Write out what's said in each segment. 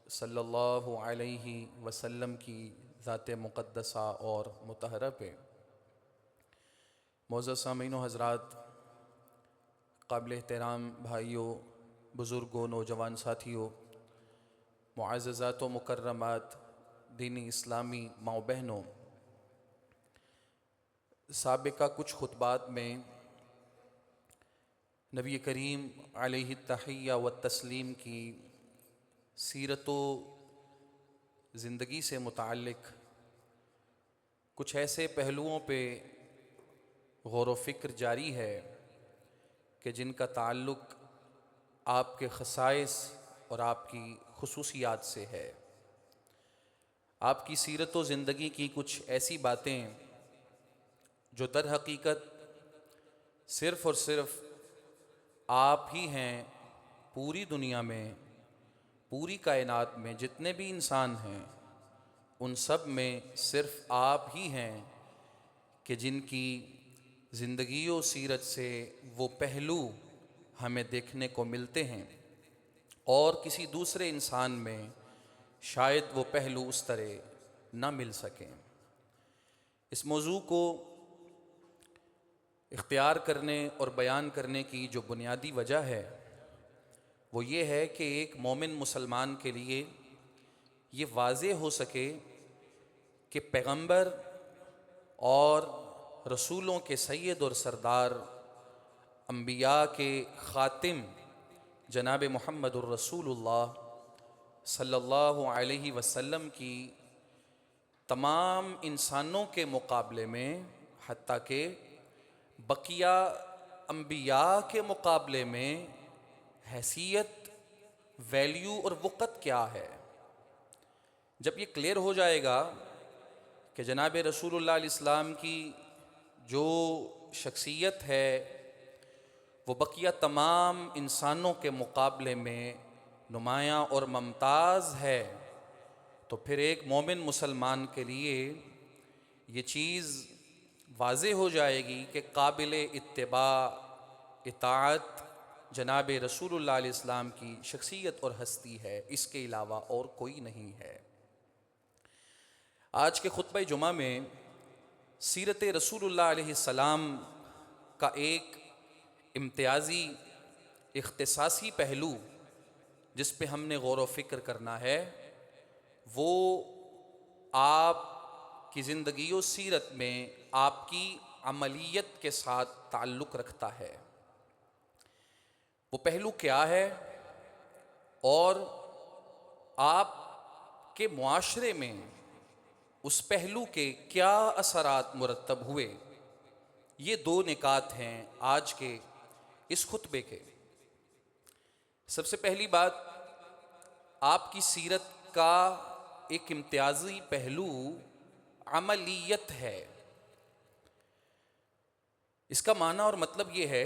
सल्लल्लाहु अलैहि वसल्लम की ज़ात मुक़द्दसा और मुतहरा पे मोअज़्ज़ज़ सामीन व हज़रात, काबिल एहतराम भाइयों, बुज़ुर्गों, नौजवान साथियों, मुअज़्ज़ज़ात व मुकर्रमात, दीनी इस्लामी माँ बहनों, साबिक़ा कुछ खुतबात में नबी करीम अलैहि तहिय्या व तस्लीम की सीरत ज़िंदगी से मुताल्लिक़ कुछ ऐसे पहलुओं पे गौर व फ़िक्र जारी है कि जिनका ताल्लुक़ आपके ख़साइस और आपकी खुसूसियात से है। आपकी सीरत व ज़िंदगी की कुछ ऐसी बातें जो दर हकीकत सिर्फ़ और सिर्फ़ आप ही हैं। पूरी दुनिया में, पूरी कायनात में जितने भी इंसान हैं, उन सब में सिर्फ़ आप ही हैं कि जिनकी ज़िंदगी व सीरत से वो पहलू हमें देखने को मिलते हैं और किसी दूसरे इंसान में शायद वो पहलू उस तरह ना मिल सकें। इस मौजू को इख्तियार करने और बयान करने की जो बुनियादी वजह है वो ये है कि एक मोमिन मुसलमान के लिए ये वाज़े हो सके कि पैगंबर और रसूलों के सैयद और सरदार, अंबिया के ख़ातिम जनाब मुहम्मदुर रसूलुल्लाह सल्लल्लाहु अलैहि वसल्लम की तमाम इंसानों के मुकाबले में, हत्ता के बकिया अंबिया के मुकाबले में हैसियत, वैल्यू और वक़्त क्या है। जब ये क्लियर हो जाएगा कि जनाब रसूलुल्लाह इस्लाम की जो शख्सियत है वो बकिया तमाम इंसानों के मुकाबले में नुमायाँ और मुमताज़ है, तो फिर एक मोमिन मुसलमान के लिए ये चीज़ वाज़े हो जाएगी कि काबिल इत्तिबा, इताअत जनाब रसूलुल्लाह इस्लाम की शख्सियत और हस्ती है, इसके अलावा और कोई नहीं है। आज के खुतबा जुमा में सीरत रसूलुल्लाह अलैहिस्सलाम का एक इम्तियाज़ी इख्तिसासी पहलू जिस पे हमने गौर व फ़िक्र करना है वो आपकी ज़िंदगी व सीरत में आपकी अमलियत के साथ ताल्लुक़ रखता है। वो पहलू क्या है और आपके मुआशरे में उस पहलू के क्या असरात मुरतब हुए, ये दो निकात हैं आज के इस खुतबे के। सबसे पहली बात, आपकी सीरत का एक इम्तियाज़ी पहलू अमलियत है। इसका माना और मतलब ये है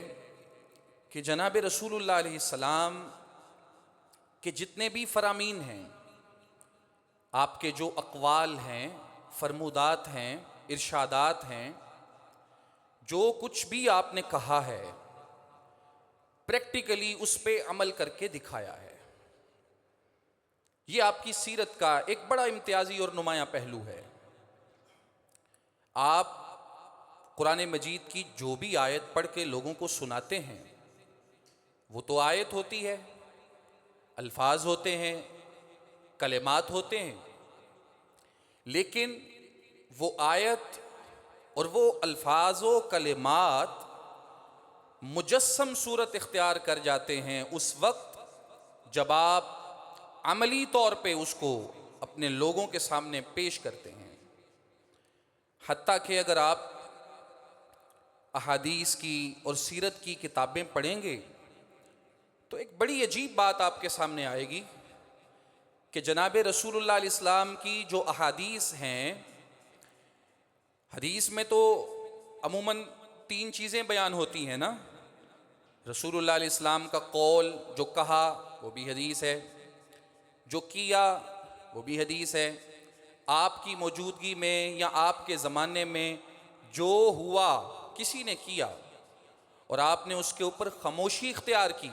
कि जनाब रसूलुल्लाह अलैहिस्सलाम के जितने भी फरामीन हैं, आपके जो अक़वाल हैं, फरमुदात हैं, इरशादात हैं, जो कुछ भी आपने कहा है प्रैक्टिकली उस पे अमल करके दिखाया है। ये आपकी सीरत का एक बड़ा इम्तियाज़ी और नुमायाँ पहलू है। आप कुरान मजीद की जो भी आयत पढ़ के लोगों को सुनाते हैं वो तो आयत होती है, अल्फाज होते हैं, कलेमात होते हैं, लेकिन वो आयत और वो अल्फाज व कलेमात मुजस्सम सूरत इख्तियार कर जाते हैं उस वक्त जब आप अमली तौर पे उसको अपने लोगों के सामने पेश करते हैं। हत्ता कि अगर आप अहादीस की और सीरत की किताबें पढ़ेंगे तो एक बड़ी अजीब बात आपके सामने आएगी कि जनाब रसूलुल्लाह इस्लाम की जो अहादीस हैं, हदीस में तो अमूमन तीन चीज़ें बयान होती हैं ना। रसूलुल्लाह इस्लाम का कौल, जो कहा वो भी हदीस है, जो किया वो भी हदीस है, आपकी मौजूदगी में या आपके ज़माने में जो हुआ, किसी ने किया और आपने उसके ऊपर खामोशी इख्तियार की,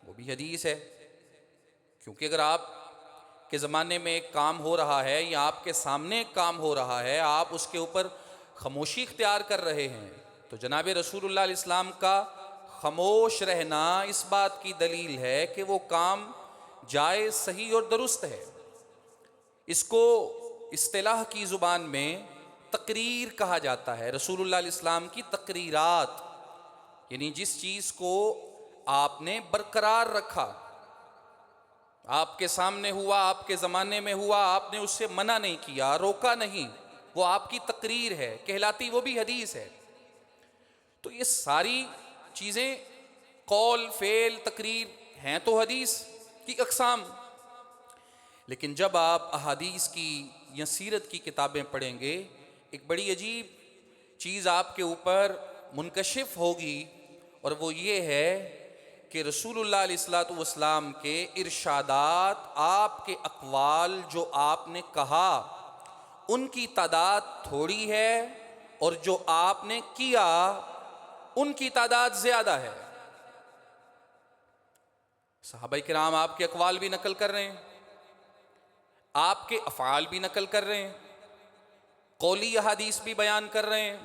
वो भी हदीस है। क्योंकि अगर आप के ज़माने में एक काम हो रहा है या आपके सामने एक काम हो रहा है, आप उसके ऊपर खामोशी इख्तियार कर रहे हैं, तो जनाब रसूलुल्लाह इस्लाम का खामोश रहना इस बात की दलील है कि वो काम जायज़, सही और दुरुस्त है। इसको इस्तिलाह की ज़ुबान में तकरीर कहा जाता है। रसूलुल्लाह इस्लाम की तकरीरात, यानी जिस चीज़ को आपने बरकरार रखा, आपके सामने हुआ, आपके ज़माने में हुआ, आपने उससे मना नहीं किया, रोका नहीं, वो आपकी तकरीर है, कहलाती वो भी हदीस है। तो ये सारी चीज़ें कौल, फेल, तकरीर हैं तो हदीस की अक़साम। लेकिन जब आप अहादीस की या सीरत की किताबें पढ़ेंगे, एक बड़ी अजीब चीज़ आपके ऊपर मुनकशिफ होगी, और वो ये है कि रसूलुल्लाह अलैहिस्सलातु वस्सलाम के इरशादात, आपके अक़वाल जो आपने कहा, उनकी तादाद थोड़ी है, और जो आपने किया उनकी तादाद ज़्यादा है। सहाबाए किराम आपके अक़वाल भी नकल कर रहे हैं, आपके अफ़आल भी नकल कर रहे हैं, कौली हदीस भी बयान कर रहे हैं,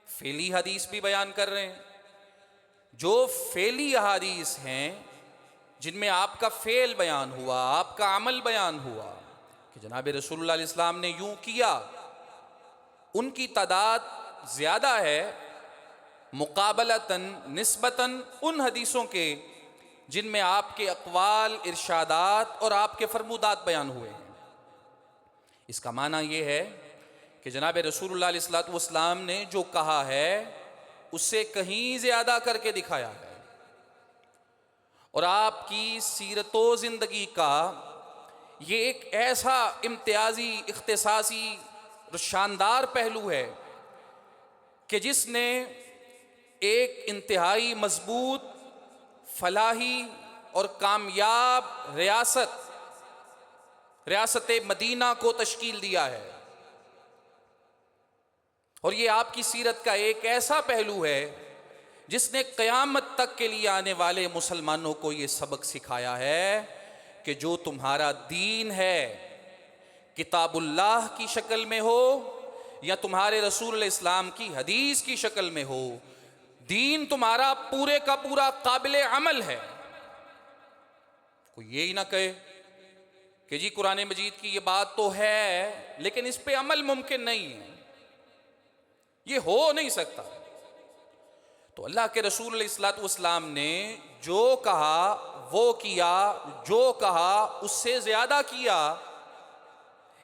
फ़ेली हदीस भी बयान कर रहे हैं। जो फ़ेली हदीस हैं, जिनमें आपका फ़ेल बयान हुआ, आपका अमल बयान हुआ कि जनाब रसूलुल्लाह इस्लाम ने यूं किया, उनकी तादाद ज़्यादा है मुकाबलतन, निस्बतन उन हदीसों के जिनमें आपके अक़वाल, इरशादात और आपके फरमूदात बयान हुए हैं। इसका माना ये है कि जनाब रसूलुल्लाह अलैहि वसल्लम ने जो कहा है उससे कहीं ज़्यादा करके दिखाया है, और आपकी सीरतो ज़िंदगी का ये एक ऐसा इम्तियाजी, इख्तिसासी और शानदार पहलू है कि जिसने एक इंतहाई मजबूत, फलाही और कामयाब रियासत मदीना को तश्कील दिया है। और ये आपकी सीरत का एक ऐसा पहलू है जिसने क़यामत तक के लिए आने वाले मुसलमानों को ये सबक सिखाया है कि जो तुम्हारा दीन है, किताबुल्लाह की शक्ल में हो या तुम्हारे रसूल इस्लाम की हदीस की शक्ल में हो, दीन तुम्हारा पूरे का पूरा काबिल अमल है। कोई यही ना कहे कि जी कुरान मजीद की ये बात तो है लेकिन इस पे अमल मुमकिन नहीं है, ये हो नहीं सकता। तो अल्लाह के रसूल अलैहिस्सलातु वस्सलाम ने जो कहा वो किया, जो कहा उससे ज़्यादा किया।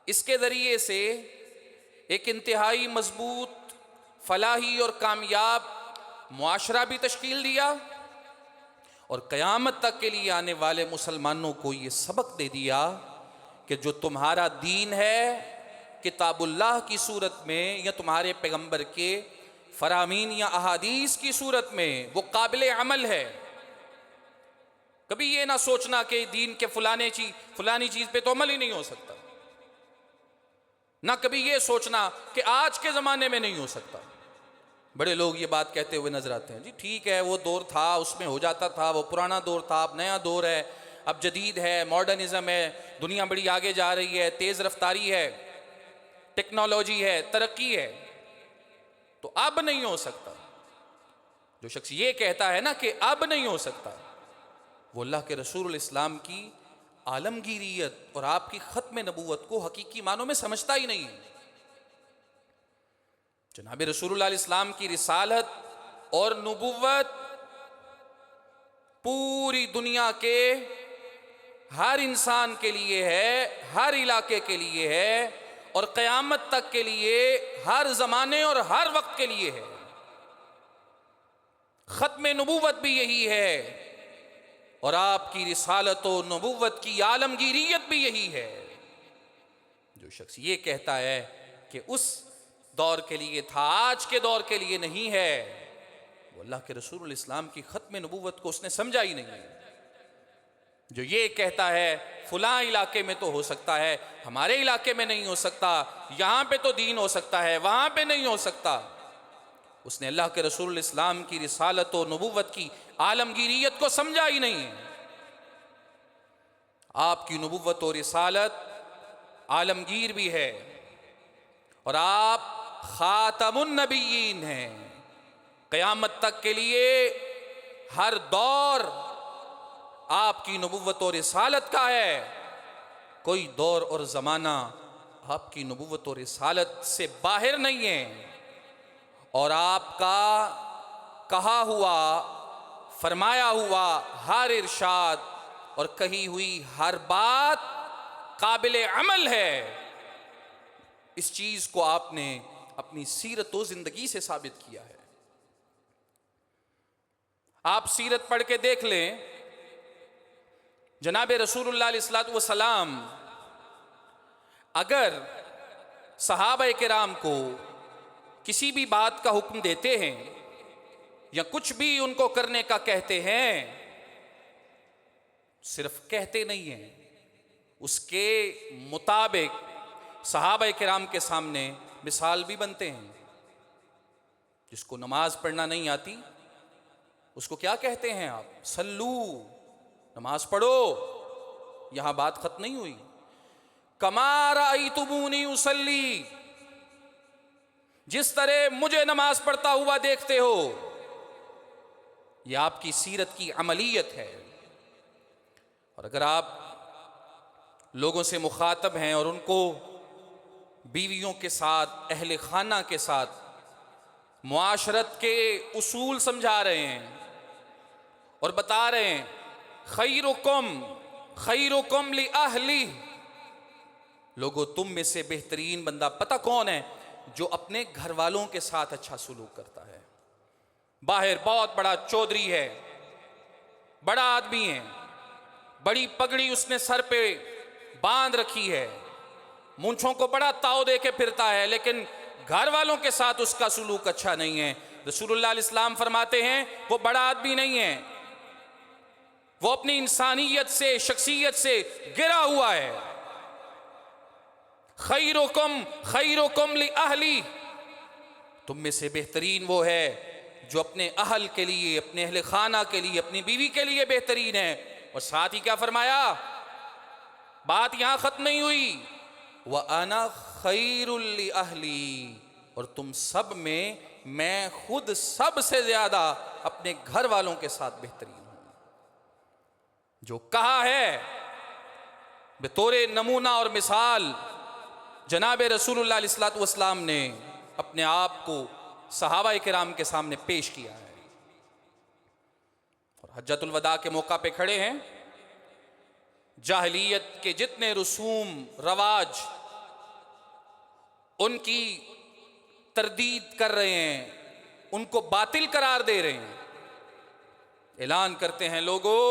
इसके ज़रिए से एक इंतहाई मजबूत, फलाही और कामयाब मुआशरा भी तश्कील दिया, और क़यामत तक के लिए आने वाले मुसलमानों को ये सबक दे दिया कि जो तुम्हारा दीन है किताबुल्लाह की सूरत में या तुम्हारे पैगंबर के फरामीन या अहादीस की सूरत में, वो काबिल अमल है। कभी ये ना सोचना कि दीन के फलानी चीज़ पे तो अमल ही नहीं हो सकता, ना कभी ये सोचना कि आज के ज़माने में नहीं हो सकता। बड़े लोग ये बात कहते हुए नजर आते हैं, जी ठीक है वो दौर था उसमें हो जाता था, वो पुराना दौर था, अब नया दौर है, अब जदीद है, मॉडर्निज्म है, दुनिया बड़ी आगे जा रही है, तेज़ रफ्तारी है, टेक्नोलॉजी है, तरक्की है, तो अब नहीं हो सकता। जो शख्स ये कहता है ना कि अब नहीं हो सकता, वो अल्लाह के रसूल इस्लाम की आलमगीरियत और आपकी ख़त्म नबूवत को हकीकी मानों में समझता ही नहीं है। जनाब रसूलुल्लाह इस्लाम की रिसालत और नबूवत पूरी दुनिया के हर इंसान के लिए है, हर इलाके के लिए है, और क़यामत तक के लिए, हर ज़माने और हर वक्त के लिए है। ख़त्म नबूवत भी यही है, और आपकी रिसालत और नबूवत की आलमगीरियत भी यही है। जो शख्स ये कहता है कि उस दौर के लिए था, आज के दौर के लिए नहीं है, वो अल्लाह के रसूल इस्लाम की ख़त्म नबूवत को उसने समझा ही नहीं है। जो ये कहता है फलां इलाके में तो हो सकता है, हमारे इलाके में नहीं हो सकता, यहाँ पे तो दीन हो सकता है, वहाँ पे नहीं हो सकता, उसने अल्लाह के रसूल इस्लाम की रिसालत और नबूवत की आलमगीरियत को समझा ही नहीं है। आपकी नबुव्वत और रिसालत आलमगीर भी है और आप खातमुन नबिय्यीन हैं। क़यामत तक के लिए हर दौर आपकी नबुव्वत और रिसालत का है। कोई दौर और ज़माना आपकी नबुव्वत और रिसालत से बाहर नहीं है। और आपका कहा हुआ, फरमाया हुआ हर इरशाद और कही हुई हर बात काबिल अमल है। इस चीज को आपने अपनी सीरत व जिंदगी से साबित किया है। आप सीरत पढ़ के देख लें, जनाब रसूलुल्लाह अलैहिस्सलातु वस्सलाम अगर सहाबाए किराम को किसी भी बात का हुक्म देते हैं या कुछ भी उनको करने का कहते हैं, सिर्फ कहते नहीं हैं, उसके मुताबिक सहाबाए किराम के सामने मिसाल भी बनते हैं। जिसको नमाज पढ़ना नहीं आती उसको क्या कहते हैं आप? सल्लू, नमाज पढ़ो। यहां बात खत्म नहीं हुई। कमा रअयतुमूनी उसल्ली, जिस तरह मुझे नमाज पढ़ता हुआ देखते हो। यह आपकी सीरत की अमलियत है। और अगर आप लोगों से मुखातब हैं और उनको बीवियों के साथ, अहले खाना के साथ मुआशरत के उसूल समझा रहे हैं और बता रहे हैं खैरुकुम लि अहली, लोगों तुम में से बेहतरीन बंदा पता कौन है? जो अपने घर वालों के साथ अच्छा सुलूक करता है। बाहर बहुत बड़ा चौधरी है, बड़ा आदमी है, बड़ी पगड़ी उसने सर पे बांध रखी है, मूंछों को बड़ा ताव दे के फिरता है, लेकिन घर वालों के साथ उसका सुलूक अच्छा नहीं है। रसूलुल्लाह अलैहिस्सलाम फरमाते हैं वो बड़ा आदमी नहीं है, वो अपनी इंसानियत से, शख्सियत से गिरा हुआ है। खैरुकुम लि अहली, तुम में से बेहतरीन वो है जो अपने अहल के लिए, अपने अहले खाना के लिए, अपनी बीवी के लिए बेहतरीन है। और साथ ही क्या फरमाया? बात यहां खत्म नहीं हुई, व अना खैरुल लि अहली, और तुम सब में मैं खुद सबसे ज्यादा अपने घर वालों के साथ बेहतरीन हूं। जो कहा है बतौरे नमूना और मिसाल जनाब रसूलुल्लाह अलैहिस्सलातु वस्सलाम ने अपने आप को सहाबाए किराम के सामने पेश किया है। और हज्जतुल वदा के मौका पे खड़े हैं, जाहिलियत के जितने रसूम रवाज उनकी तरदीद कर रहे हैं, उनको बातिल करार दे रहे हैं। ऐलान करते हैं लोगों,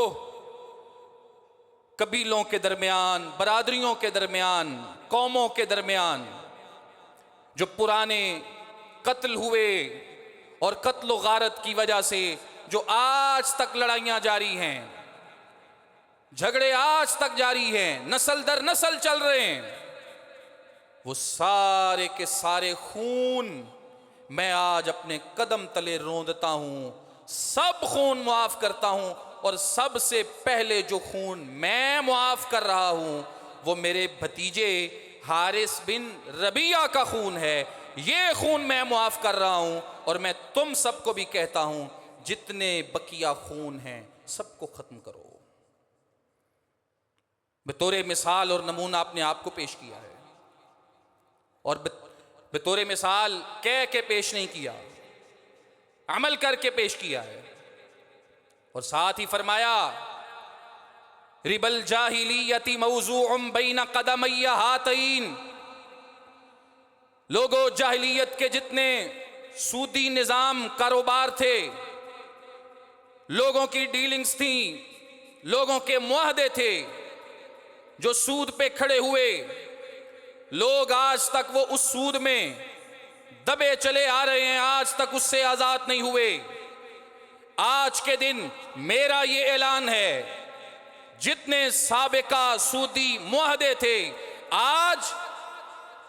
कबीलों के दरमियान, बरादरियों के दरमियान, कौमों के दरमियान जो पुराने कत्ल हुए और कत्ल गारत की वजह से जो आज तक लड़ाइयां जारी हैं, झगड़े आज तक जारी हैं, नस्ल दर नस्ल चल रहे हैं, वो सारे के सारे खून मैं आज अपने कदम तले रोंदता हूं, सब खून मुआफ करता हूं। और सबसे पहले जो खून मैं मुआफ कर रहा हूं वो मेरे भतीजे हारिस बिन रबिया का खून है। ये खून मैं मुआफ कर रहा हूं और मैं तुम सबको भी कहता हूं जितने बकिया खून हैं सबको खत्म करो। बतौरे मिसाल और नमूना अपने आप को पेश किया है और बतौरे मिसाल कह के पेश नहीं किया, अमल करके पेश किया है। और साथ ही फरमाया रिबल जाहिलियती मौज़ूउम बैन क़दमैया हातैन, लोगों जाहिलियत के जितने सूदी निजाम कारोबार थे, लोगों की डीलिंग्स थी, लोगों के मुआहदे थे जो सूद पे खड़े हुए, लोग आज तक वो उस सूद में दबे चले आ रहे हैं, आज तक उससे आजाद नहीं हुए। आज के दिन मेरा ये ऐलान है, जितने साबिका सूदी मुआहदे थे आज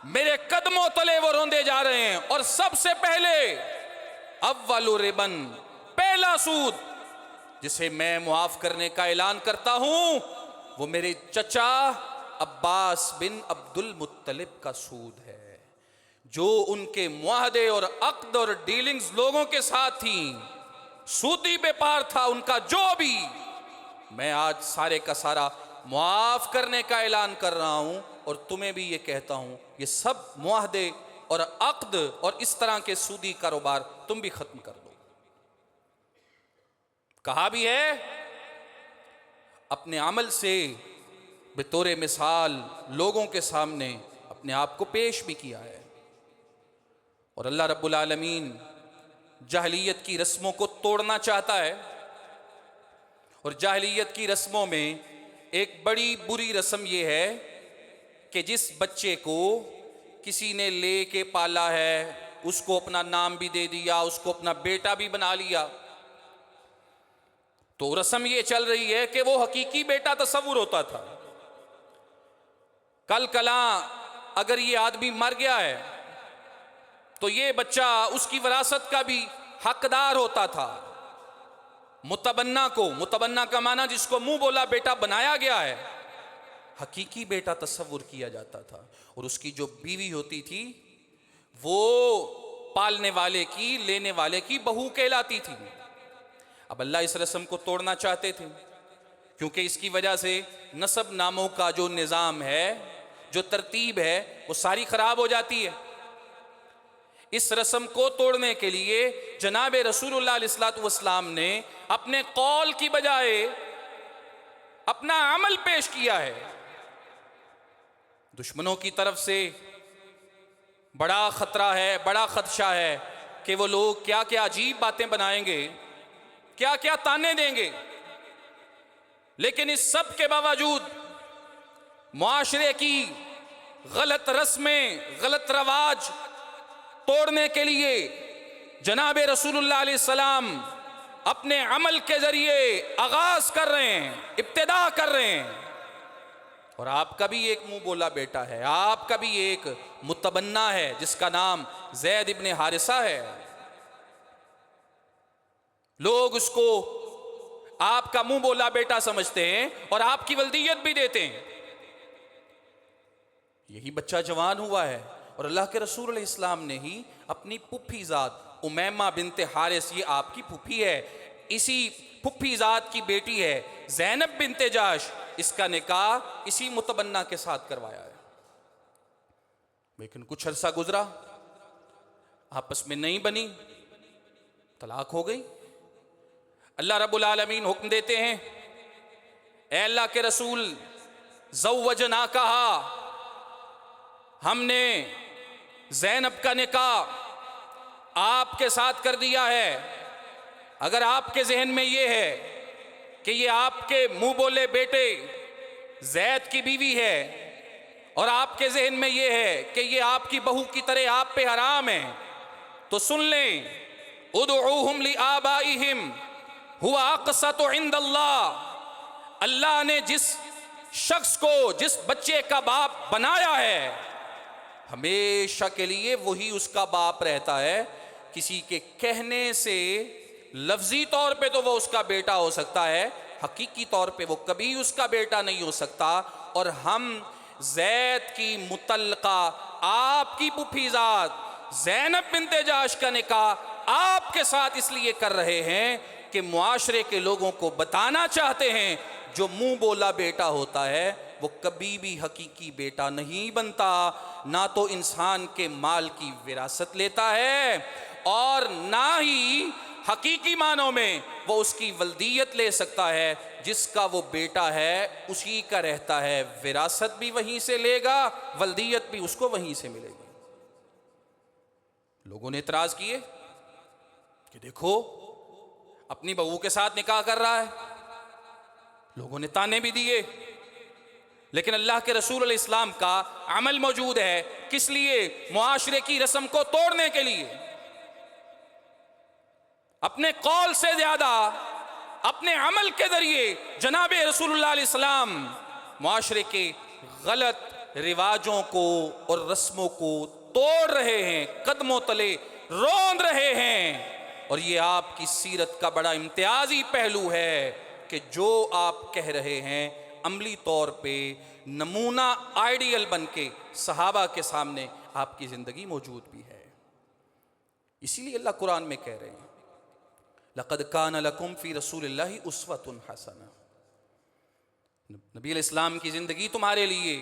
मेरे कदमों तले वो रोंदे जा रहे हैं। और सबसे पहले अव्वलु रिबन, पहला सूद जिसे मैं मुआफ करने का ऐलान करता हूं वो मेरे चचा अब्बास बिन अब्दुल मुत्तलिब का सूद है, जो उनके मुआहदे और अक्द और डीलिंग्स लोगों के साथ थी, सूदी व्यापार था उनका जो भी, मैं आज सारे का सारा मुआफ करने का ऐलान कर रहा हूं और तुम्हें भी ये कहता हूं, ये सब मुआहदे और अक्द और इस तरह के सूदी कारोबार तुम भी खत्म कर दो। कहा भी है, अपने अमल से बेतौरे मिसाल लोगों के सामने अपने आप को पेश भी किया है। और अल्लाह रब्बुल आलमीन जाहलियत की रस्मों को तोड़ना चाहता है, और जाहलियत की रस्मों में एक बड़ी बुरी रस्म यह है कि जिस बच्चे को किसी ने ले के पाला है, उसको अपना नाम भी दे दिया, उसको अपना बेटा भी बना लिया, तो रस्म ये चल रही है कि वो हकीकी बेटा तस्वुर होता था। कल कला अगर ये आदमी मर गया है तो ये बच्चा उसकी विरासत का भी हकदार होता था। मुतबन्ना को, मुतबन्ना का माना जिसको मुंह बोला बेटा बनाया गया है, हकीकी बेटा तस्वुर किया जाता था। और उसकी जो बीवी होती थी वो पालने वाले की, लेने वाले की बहू कहलाती थी। अब अल्लाह इस रस्म को तोड़ना चाहते थे, क्योंकि इसकी वजह से नसब नामों का जो निज़ाम है, जो तरतीब है, वो सारी खराब हो जाती है। इस रस्म को तोड़ने के लिए जनाब रसूलुल्लाह अलैहिस्सलातु वस्सलाम ने अपने कौल की बजाय अपना अमल पेश किया है। दुश्मनों की तरफ से बड़ा खतरा है, बड़ा खदशा है कि वो लोग क्या क्या अजीब बातें बनाएंगे, क्या क्या ताने देंगे। लेकिन इस सब के बावजूद मुआशरे की गलत रस्में, गलत रवाज तोड़ने के लिए जनाब रसूलुल्लाह अलैहिस्सलाम अपने अमल के जरिए आगाज कर रहे हैं, इब्तिदा कर रहे हैं। और आपका भी एक मुंह बोला बेटा है, आपका भी एक मुतबन्ना है जिसका नाम ज़ैद इब्ने हारिसा है। लोग उसको आपका मुंह बोला बेटा समझते हैं और आपकी वल्दियत भी देते हैं। यही बच्चा जवान हुआ है और अल्लाह के रसूल अलैहिस्सलाम ने ही अपनी पुप्पी ज़ात उमैमा बिनते हारिस, ये आपकी पुप्पी है, इसी पुप्पी ज़ात की बेटी है ज़ैनब बिनते जाश, इसका निकाह इसी मुतबन्ना के साथ करवाया है। लेकिन कुछ अरसा गुजरा, आपस में नहीं बनी, तलाक हो गई। अल्लाह रब्बुल आलमीन हुक्म देते हैं, ए अल्लाह के रसूल, ज़व्वजना कहा, हमने ज़ैनब का निकाह आपके साथ कर दिया है। अगर आपके जहन में ये है कि ये आपके मुंह बोले बेटे ज़ैद की बीवी है और आपके जहन में ये है कि ये आपकी बहू की तरह आप पे हराम है, तो सुन लें, उदऊहुम लिआबाइहिम हुवा अक़सतु इंदल्लाह। अल्लाह ने जिस शख्स को, जिस बच्चे का बाप बनाया है, हमेशा के लिए वही उसका बाप रहता है। किसी के कहने से लफ्जी तौर पे तो वो उसका बेटा हो सकता है, हकीकी तौर पे वो कभी उसका बेटा नहीं हो सकता। और हम ज़ैद की मुतल्लका आपकी पुप्पी ज़ात ज़ैनब बिनते जाश का निकाह आपके साथ इसलिए कर रहे हैं कि मुआशरे के लोगों को बताना चाहते हैं, जो मुंह बोला बेटा होता है वो कभी भी हकीकी बेटा नहीं बनता। ना तो इंसान के माल की विरासत लेता है और ना ही हकीकी मानों में वो उसकी वल्दियत ले सकता है। जिसका वो बेटा है उसी का रहता है, विरासत भी वहीं से लेगा, वल्दियत भी उसको वहीं से मिलेगी। लोगों ने इतराज किए कि देखो अपनी बहू के साथ निकाह कर रहा है, लोगों ने ताने भी दिए। लेकिन अल्लाह के रसूल अलैहिस्सलाम का अमल मौजूद है, किस लिए? मुआशरे की रस्म को तोड़ने के लिए। अपने कौल से ज्यादा अपने अमल के जरिए जनाब रसूलुल्लाह अलैहिस्सलाम मुआशरे के गलत रिवाजों को और रस्मों को तोड़ रहे हैं, कदमों तले रौंद रहे हैं। और ये आपकी सीरत का बड़ा इम्तियाजी पहलू है कि जो आप कह रहे हैं अमली तौर पे नमूना आइडियल बन के सहाबा के सामने आपकी ज़िंदगी मौजूद भी है। इसीलिए अल्लाह कुरान में कह रहे हैं, लक़द कान लकुम फ़ी रसूलिल्लाहि उस्वतुन हसना। नबी अलैहिस्सलाम की ज़िंदगी तुम्हारे लिए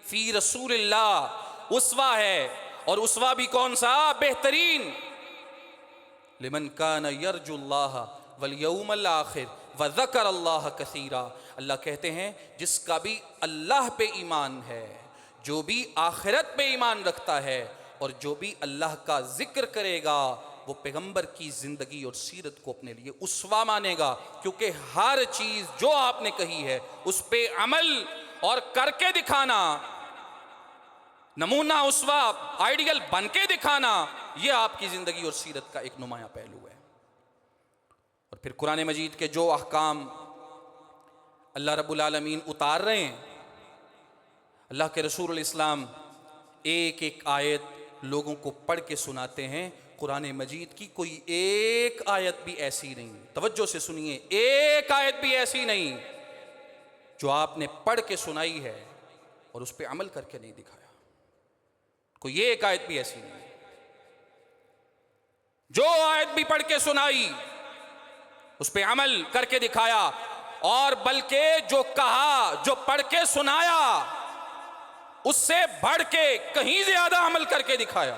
फ़ी रसूलिल्लाह उस्वा है, और उस्वा भी कौन सा? बेहतरीन। लिमन कान यरजुल्लाह वल यौमल आखिर व ज़करल्लाह कसीरा। अल्लाह कहते हैं जिसका भी अल्लाह पे ईमान है, जो भी आखिरत पे ईमान रखता है, और जो भी अल्लाह का जिक्र करेगा, वो पैगंबर की ज़िंदगी और सीरत को अपने लिए उस्वा मानेगा। क्योंकि हर चीज़ जो आपने कही है उस पे अमल और करके दिखाना, नमूना उस्वा आइडियल बन के दिखाना, यह आपकी ज़िंदगी और सीरत का एक नुमाया पहलू है। और फिर कुरान मजीद के जो अहकाम अल्लाह रब्बुल आलमीन उतार रहे हैं, अल्लाह के रसूल इस्लाम एक एक आयत लोगों को पढ़ के सुनाते हैं। कुरान मजीद की कोई एक आयत भी ऐसी नहीं, तवज्जो से सुनिए, एक आयत भी ऐसी नहीं जो आपने पढ़ के सुनाई है और उस पर अमल करके नहीं दिखाया। कोई एक आयत भी ऐसी नहीं। जो आयत भी पढ़ के सुनाई उस पर अमल करके दिखाया, और बल्कि जो कहा, जो पढ़ के सुनाया, उससे बढ़ के कहीं ज्यादा अमल करके दिखाया,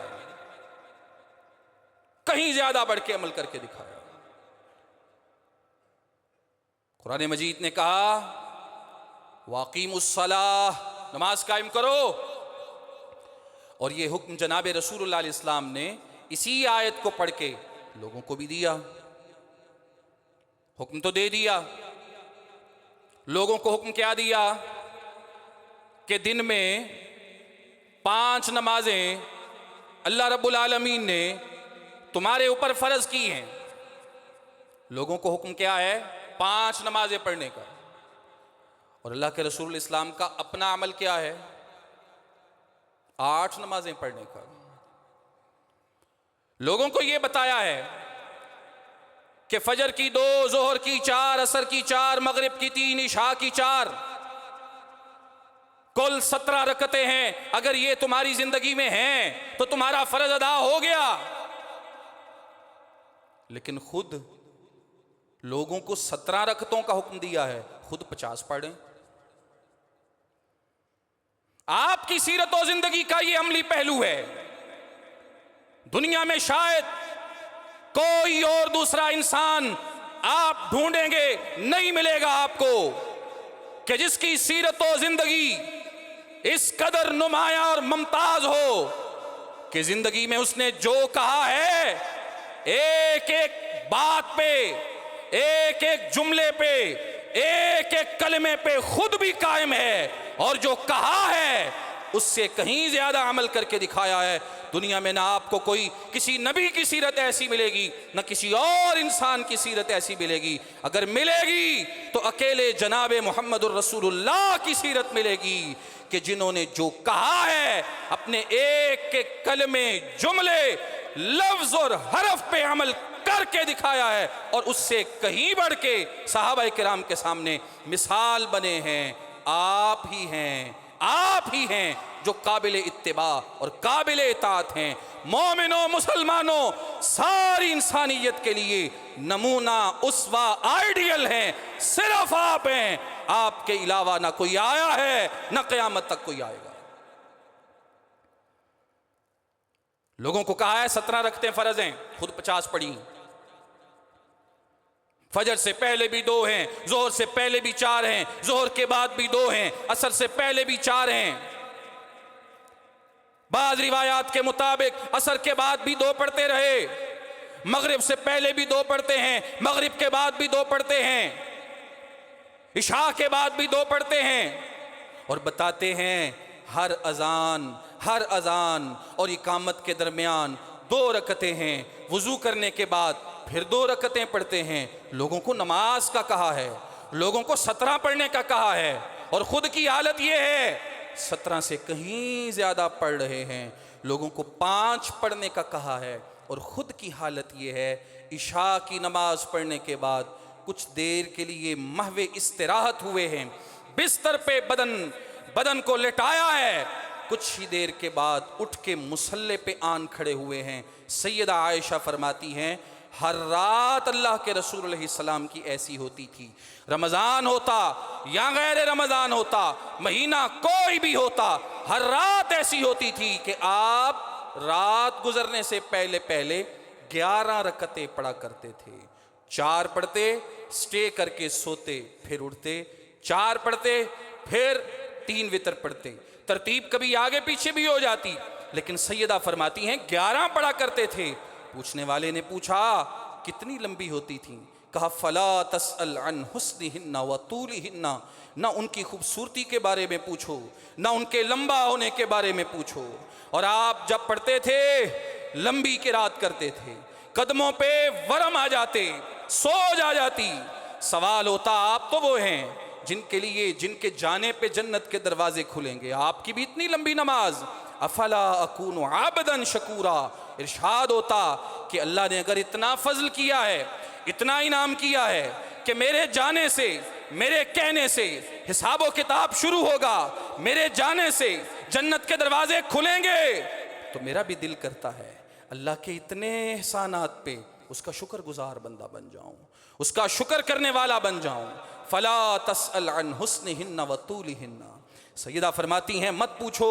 कहीं ज्यादा बढ़ के अमल करके दिखाया। कुरान मजीद ने कहा वाक़ीमुस्सलाह, नमाज कायम करो। और ये हुक्म जनाब रसूलुल्लाह अलैहि सल्लम ने इसी आयत को पढ़ के लोगों को भी दिया। हुक्म तो दे दिया, लोगों को हुक्म क्या दिया कि दिन में 5 नमाजें अल्लाह रब्बुल आलमीन ने तुम्हारे ऊपर फर्ज की हैं। लोगों को हुक्म क्या है? 5 नमाजें पढ़ने का। और अल्लाह के रसूल इस्लाम का अपना अमल क्या है? 8 नमाजें पढ़ने का। लोगों को यह बताया है कि फजर की 2, जोहर की 4, असर की 4, मगरिब की 3, इशा की 4, कुल 17 रकतें हैं। अगर ये तुम्हारी जिंदगी में हैं तो तुम्हारा फर्ज अदा हो गया। लेकिन खुद लोगों को 17 रकतों का हुक्म दिया है, खुद 50 पढ़ें। आपकी सीरत और जिंदगी का ये अमली पहलू है। दुनिया में शायद कोई और दूसरा इंसान आप ढूंढेंगे, नहीं मिलेगा आपको कि जिसकी सीरत और जिंदगी इस कदर नुमाया और मुमताज हो कि जिंदगी में उसने जो कहा है, एक एक बात पे, एक एक जुमले पे, एक एक कलमे पे खुद भी कायम है, और जो कहा है उससे कहीं ज्यादा अमल करके दिखाया है। दुनिया में ना आपको कोई किसी नबी की सीरत ऐसी मिलेगी, ना किसी और इंसान की सीरत ऐसी मिलेगी। अगर मिलेगी तो अकेले जनाब मुहम्मदुर रसूलुल्लाह की सीरत मिलेगी कि जिन्होंने जो कहा है अपने एक एक कलमे, जुमले, लफ्ज और हरफ पे अमल करके दिखाया है, और उससे कहीं बढ़ के सहाबा किराम के सामने मिसाल बने हैं। आप ही हैं, आप ही हैं जो काबिल इत्तिबा और काबिल इताअत हैं। मोमिनों, मुसलमानों, सारी इंसानियत के लिए नमूना, उस्वा, आइडियल हैं सिर्फ आप हैं। आपके अलावा ना कोई आया है, ना क़यामत तक कोई आएगा। लोगों को कहा है 17 रखते फर्ज हैं, खुद 50 पढ़ी। फजर से पहले भी 2 हैं, जोहर से पहले भी 4 हैं, जोहर के बाद भी 2 हैं, असर से पहले भी 4 हैं। बाज़ रिवायात के मुताबिक असर के बाद भी 2 पढ़ते रहे, मगरिब से पहले भी 2 पढ़ते हैं, मगरिब के बाद भी 2 पढ़ते हैं, इशा के बाद भी 2 पढ़ते हैं। और बताते हैं हर अजान और इकामत के दरमियान 2 रकतें हैं। वुजू करने के बाद फिर 2 रकतें पढ़ते हैं। लोगों को नमाज का कहा है, लोगों को 17 पढ़ने का कहा है, और खुद की हालत ये है 17 से कहीं ज्यादा पढ़ रहे हैं। लोगों को 5 पढ़ने का कहा है, और खुद की हालत ये है इशा की नमाज पढ़ने के बाद कुछ देर के लिए महवे इस्तिराहत हुए हैं, बिस्तर पे बदन को लेटाया है। कुछ ही देर के बाद उठ के मुसल्ले पे आन खड़े हुए हैं। सैयदा आयशा फरमाती हैं हर रात अल्लाह के रसूल अलैहिस्सलाम की ऐसी होती थी। रमज़ान होता या गैर रमज़ान होता, महीना कोई भी होता, हर रात ऐसी होती थी कि आप रात गुजरने से पहले पहले 11 रकतें पढ़ा करते थे। 4 पढ़ते, स्टे करके सोते, फिर उठते, 4 पढ़ते, फिर 3 वितर पढ़ते। तरतीब कभी आगे पीछे भी हो जाती, लेकिन सैयदा फरमाती हैं 11 पढ़ा करते थे। पूछने वाले ने पूछा कितनी लंबी होती थी? कहा फला तसअल अन हुस्निहिन्ना व तूलिहिन्ना, ना उनकी खूबसूरती के बारे में पूछो, ना उनके लंबा होने के बारे में पूछो। और आप जब पढ़ते थे लंबी किरात करते थे, कदमों पे वरम आ जाते, सोज आ जाती। सवाल होता आप तो वो हैं जिनके लिए, जिनके जाने पे जन्नत के दरवाजे खुलेंगे, आपकी भी इतनी लंबी नमाज। अफला अकूनु आबदन शकूरा, इरशाद होता कि अल्लाह ने अगर इतना फजल किया है, इतना इनाम किया है कि मेरे जाने से, मेरे कहने से हिसाब व किताब शुरू होगा, मेरे जाने से जन्नत के दरवाजे खुलेंगे, तो मेरा भी दिल करता है अल्लाह के इतने एहसानात पे उसका शुक्रगुजार बंदा बन जाऊं, उसका शुक्र करने वाला बन जाऊं। फला तसअल अन हुस्निहिन्ना व तूलिहिन्ना, सैयदा फरमाती हैं मत पूछो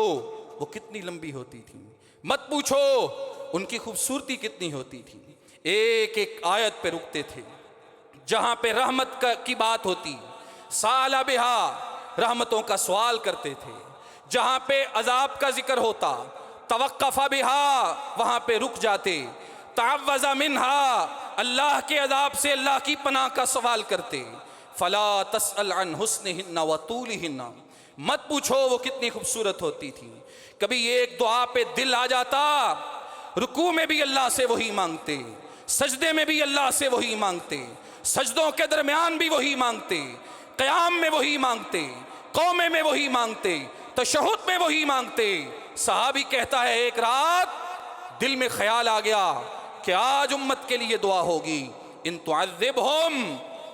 वो कितनी लंबी होती थी, मत पूछो उनकी खूबसूरती कितनी होती थी। एक एक आयत पे रुकते थे, जहां पे रहमत की बात होती साला बिहा, रहमतों का सवाल करते थे। जहां पे अजाब का जिक्र होता तवक्कफा बिहा, वहां पे रुक जाते। तावज़ा मिन्हा, अल्लाह के अजाब से अल्लाह की पनाह का सवाल करते। फला तसअल अन हुस्निहिन्ना व तूलिहिन्ना, मत पूछो वो कितनी खूबसूरत होती थी। कभी एक दुआ पे दिल आ जाता, रुकू में भी अल्लाह से वही मांगते, सजदे में भी अल्लाह से वही मांगते, सजदों के दरमियान भी वही मांगते, क़याम में वही मांगते, कौमे में वही मांगते, तशहुद में वही मांगते। सहाबी कहता है एक रात दिल में ख्याल आ गया कि आज उम्मत के लिए दुआ होगी, इन तुअज़्ज़िबहुम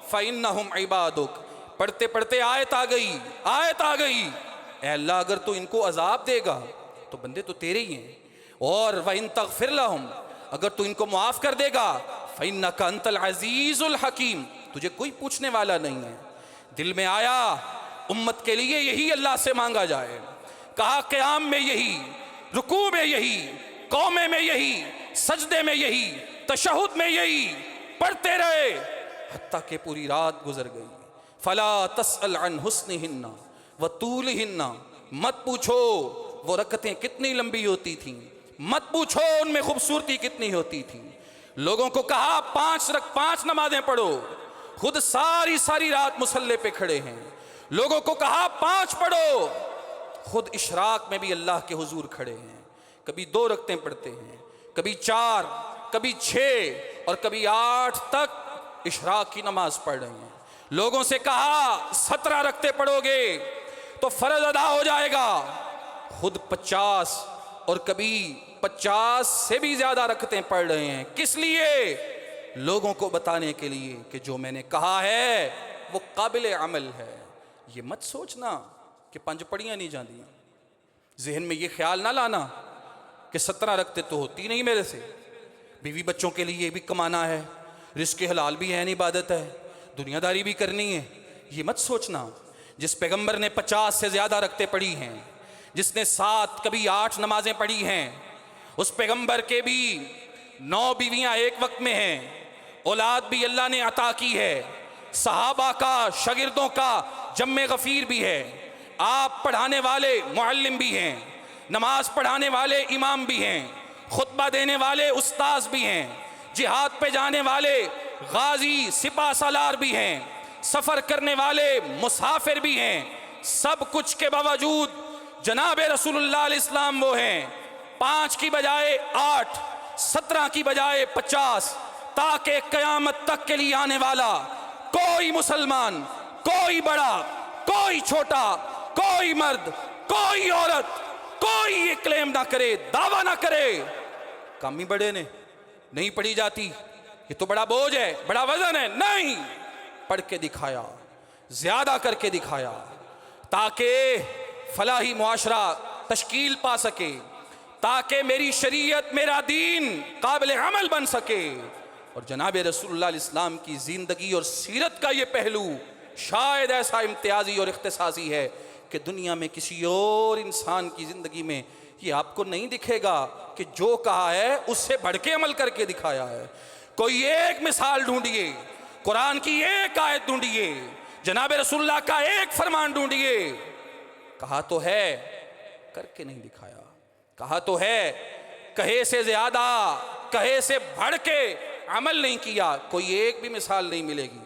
फ़इन्नहुम इबादुक। पढ़ते पढ़ते आयत आ गई, ऐ अल्लाह अगर तू इनको अजाब देगा तो बंदे तो तेरे ही हैं, और व इन तग़फ़िर लहुम, अगर तू इनको माफ़ कर देगा फ़इन्नका अंतल अज़ीज़ुल हकीम, तुझे कोई पूछने वाला नहीं है। दिल में आया उम्मत के लिए यही अल्लाह से मांगा जाए। कहा क़याम में यही, रुकू में यही, कौमे में यही, सजदे में यही, तशहुद में यही पढ़ते रहे, हत्ता के पूरी रात गुजर गई। फला तसअल अन हुस्निहिन्ना व तूलिहिन्ना, मत पूछो वो रकतें कितनी लंबी होती थीं, मत पूछो उनमें खूबसूरती कितनी होती थी। लोगों को कहा 5 नमाजें पढ़ो, खुद सारी रात मुसल्ले पे खड़े हैं। लोगों को कहा 5 पढ़ो, खुद इशराक में भी अल्लाह के हुजूर खड़े हैं। कभी 2 रकतें पढ़ते हैं, कभी 4, कभी 6 और कभी 8 तक इशराक की नमाज पढ़ रहे हैं। लोगों से कहा 17 रकतें पढ़ोगे तो फर्ज अदा हो जाएगा, खुद 50 और कभी 50 से भी ज्यादा रकतें पढ़ रहे हैं। किस लिए? लोगों को बताने के लिए कि जो मैंने कहा है वो काबिल अमल है। ये मत सोचना कि 5 पढ़ियां नहीं जाती, जहन में ये ख्याल ना लाना कि 17 रकतें तो होती नहीं मेरे से, बीवी बच्चों के लिए भी कमाना है, रिज़्क़ हलाल भी है, इबादत है, दुनियादारी भी करनी है। ये मत सोचना। जिस पैगंबर ने 50 से ज़्यादा रकतें पढ़ी हैं, जिसने 7 कभी 8 नमाजें पढ़ी हैं, उस पैगंबर के भी 9 बीवियां एक वक्त में हैं, औलाद भी अल्लाह ने अता की है, सहाबा का, शागिर्दों का जम्मे गफ़ीर भी है, आप पढ़ाने वाले मुअल्लिम भी हैं, नमाज पढ़ाने वाले इमाम भी हैं, खुतबा देने वाले उस्ताद भी हैं, जिहाद पे जाने वाले गाजी सिपा सालार भी हैं, सफ़र करने वाले मुसाफिर भी हैं। सब कुछ के बावजूद जनाब रसूलुल्लाह अलैहि सलाम वो हैं 5 की बजाय 8, 17 की बजाय 50, ताकि क़यामत तक के लिए आने वाला कोई मुसलमान, कोई बड़ा, कोई छोटा, कोई मर्द, कोई औरत, कोई ये क्लेम ना करे, दावा ना करे कम ही बड़े ने नहीं पढ़ी जाती, ये तो बड़ा बोझ है, बड़ा वजन है। नहीं, पढ़ के दिखाया, ज्यादा करके दिखाया। ताकि फलाही मुआशरा तश्कील पा सके, ताकि मेरी शरीयत, मेरा दीन काबिल अमल बन सके। और जनाब रसूलुल्लाह इस्लाम की ज़िंदगी और सीरत का ये पहलू शायद ऐसा इम्तियाजी और इख्तिसासी है कि दुनिया में किसी और इंसान की ज़िंदगी में ये आपको नहीं दिखेगा कि जो कहा है उससे बढ़ के अमल करके दिखाया है। कोई एक मिसाल ढूंढिए, कुरान की एक आयत ढूंढिए, जनाब रसूलुल्लाह का एक फरमान ढूंढिए। कहा तो है, करके नहीं दिखाया। कहा तो है, कहे से ज्यादा, कहे से बढ़ के अमल नहीं किया। कोई एक भी मिसाल नहीं मिलेगी।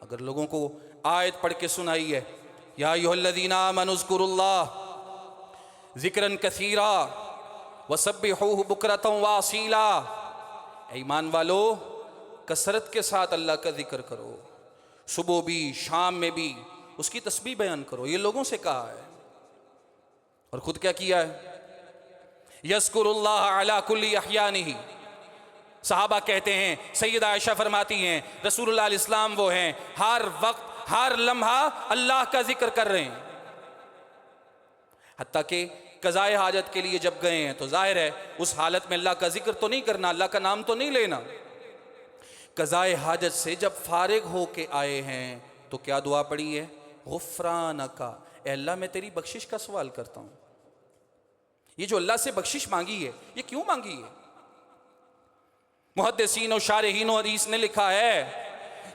अगर लोगों को आयत पढ़ के सुनाई है, या अय्युहल्लज़ीना आमनू उज़्कुरुल्लाह ज़िक्रन कसीरा वसब्बिहूहु बुकरतन व असीला, ईमान वालो कसरत के साथ अल्लाह का जिक्र करो, सुबह भी शाम में भी उसकी तस्बीह बयान करो। ये लोगों से कहा है और खुद क्या किया है? यज़्कुरुल्लाह अला कुल्ली अहयानिही। सहाबा कहते हैं, सैयदा आयशा फरमाती हैं, रसूलुल्लाह इस्लाम वो हैं हर वक्त हर लम्हा अल्लाह का जिक्र कर रहे हैं। हत्ता कि कज़ाए हाजत के लिए जब गए हैं तो जाहिर है उस हालत में अल्लाह का जिक्र तो नहीं करना, अल्लाह का नाम तो नहीं लेना। कज़ाए हाजत से जब फारिग हो के आए हैं तो क्या दुआ पड़ी है? गुफ़रानका, ए अल्लाह मैं तेरी बख्शिश का सवाल करता हूँ। ये जो अल्लाह से बख्शिश मांगी है, ये क्यों मांगी है? मुहद्दिसीन और शारहीन और हदीस ने लिखा है